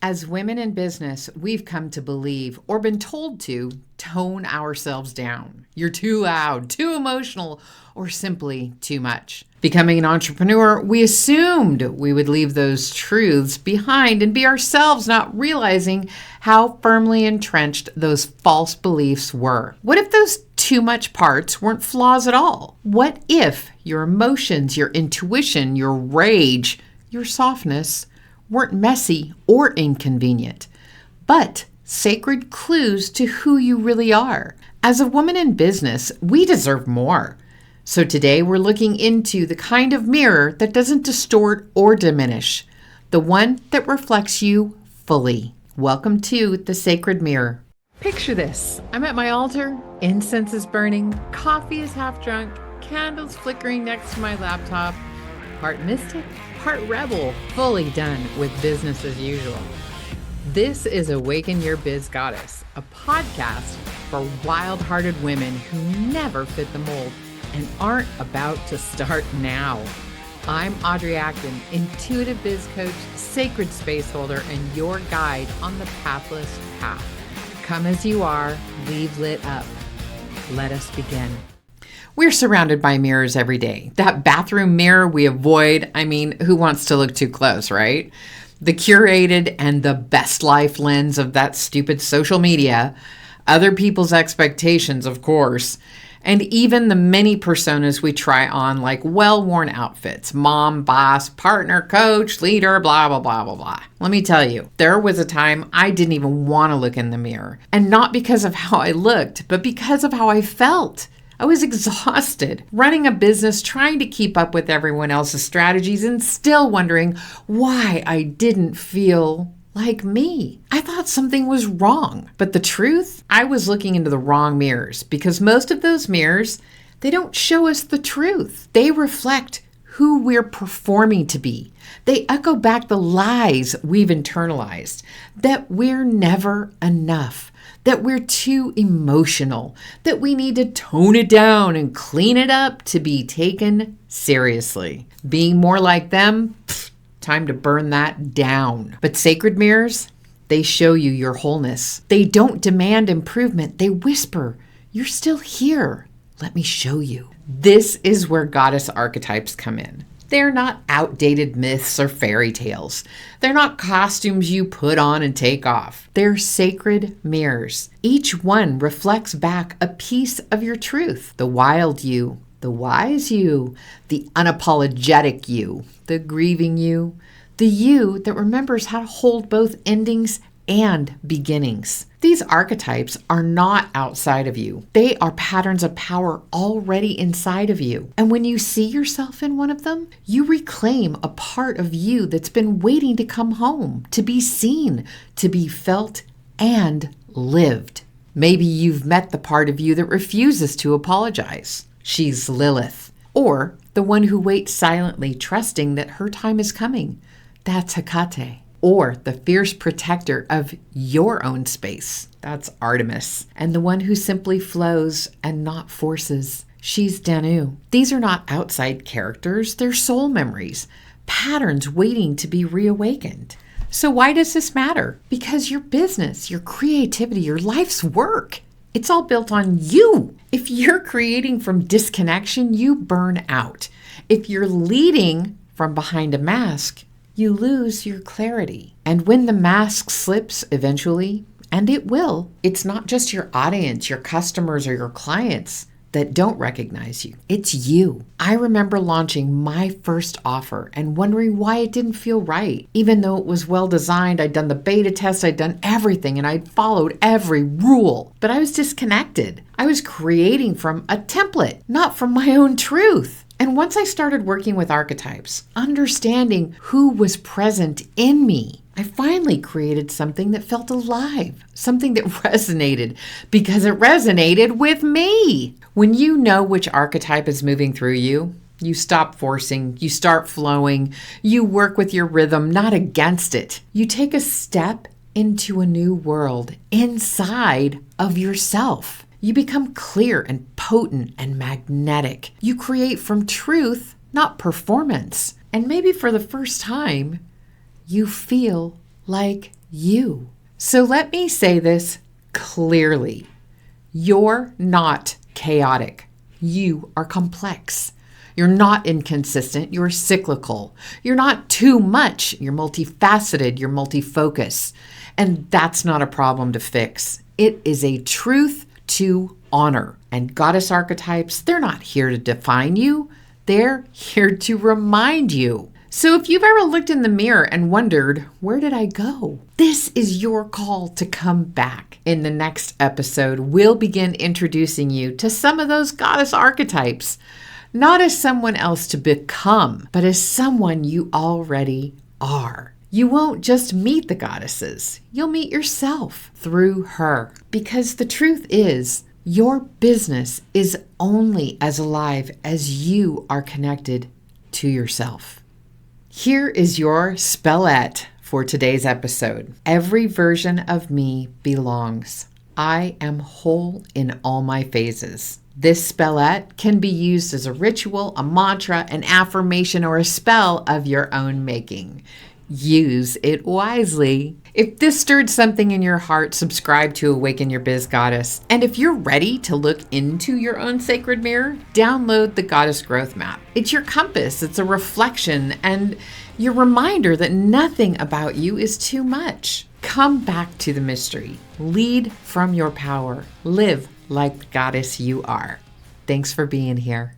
As women in business, we've come to believe or been told to tone ourselves down. You're too loud, too emotional, or simply too much. Becoming an entrepreneur, we assumed we would leave those truths behind and be ourselves, not realizing how firmly entrenched those false beliefs were. What if those too much parts weren't flaws at all? What if your emotions, your intuition, your rage, your softness weren't messy or inconvenient, but sacred clues to who you really are? As a woman in business, we deserve more. So today we're looking into the kind of mirror that doesn't distort or diminish, the one that reflects you fully. Welcome to the Sacred Mirror. Picture this. I'm at my altar, incense is burning, coffee is half drunk, candles flickering next to my laptop, part mystic, part rebel, fully done with business as usual. This is Awaken Your Biz Goddess, a podcast for wild-hearted women who never fit the mold and aren't about to start now. I'm Audrey Acton, intuitive biz coach, sacred space holder, and your guide on the pathless path. Come as you are, leave lit up. Let us begin. We're surrounded by mirrors every day. That bathroom mirror we avoid, who wants to look too close, right? The curated and the best life lens of that stupid social media, other people's expectations, of course, and even the many personas we try on like well-worn outfits, mom, boss, partner, coach, leader, blah, blah, blah, blah, blah. Let me tell you, there was a time I didn't even want to look in the mirror. And not because of how I looked, but because of how I felt. I was exhausted, running a business, trying to keep up with everyone else's strategies and still wondering why I didn't feel like me. I thought something was wrong. But the truth, I was looking into the wrong mirrors because most of those mirrors, they don't show us the truth. They reflect who we're performing to be. They echo back the lies we've internalized, that we're never enough, that we're too emotional, that we need to tone it down and clean it up to be taken seriously. Being more like them, time to burn that down. But sacred mirrors, they show you your wholeness. They don't demand improvement. They whisper, you're still here. Let me show you. This is where goddess archetypes come in. They're not outdated myths or fairy tales. They're not costumes you put on and take off. They're sacred mirrors. Each one reflects back a piece of your truth. The wild you, the wise you, the unapologetic you, the grieving you, the you that remembers how to hold both endings and beginnings. These archetypes are not outside of you. They are patterns of power already inside of you. And when you see yourself in one of them, you reclaim a part of you that's been waiting to come home, to be seen, to be felt, and lived. Maybe you've met the part of you that refuses to apologize. She's Lilith, or the one who waits silently, trusting that her time is coming. That's Hecate. Or the fierce protector of your own space. That's Artemis. And the one who simply flows and not forces. She's Danu. These are not outside characters. They're soul memories, patterns waiting to be reawakened. So why does this matter? Because your business, your creativity, your life's work, it's all built on you. If you're creating from disconnection, you burn out. If you're leading from behind a mask, you lose your clarity. And when the mask slips eventually, and it will, it's not just your audience, your customers, or your clients that don't recognize you. It's you. I remember launching my first offer and wondering why it didn't feel right. Even though it was well designed, I'd done the beta test, I'd done everything, and I'd followed every rule. But I was disconnected. I was creating from a template, not from my own truth. And once I started working with archetypes, understanding who was present in me, I finally created something that felt alive, something that resonated because it resonated with me. When you know which archetype is moving through you, you stop forcing, you start flowing, you work with your rhythm, not against it. You take a step into a new world inside of yourself. You become clear and potent and magnetic. You create from truth, not performance. And maybe for the first time, you feel like you. So let me say this clearly. You're not chaotic. You are complex. You're not inconsistent. You're cyclical. You're not too much. You're multifaceted. You're multifocus. And that's not a problem to fix. It is a truth to honor. And goddess archetypes, they're not here to define you. They're here to remind you. So if you've ever looked in the mirror and wondered, where did I go? This is your call to come back. In the next episode, we'll begin introducing you to some of those goddess archetypes, not as someone else to become, but as someone you already are. You won't just meet the goddesses, you'll meet yourself through her. Because the truth is, your business is only as alive as you are connected to yourself. Here is your spellette for today's episode. Every version of me belongs. I am whole in all my phases. This spellette can be used as a ritual, a mantra, an affirmation, or a spell of your own making. Use it wisely. If this stirred something in your heart, subscribe to Awaken Your Biz Goddess. And if you're ready to look into your own sacred mirror, download the Goddess Growth Map. It's your compass, it's a reflection, and your reminder that nothing about you is too much. Come back to the mystery. Lead from your power. Live like the goddess you are. Thanks for being here.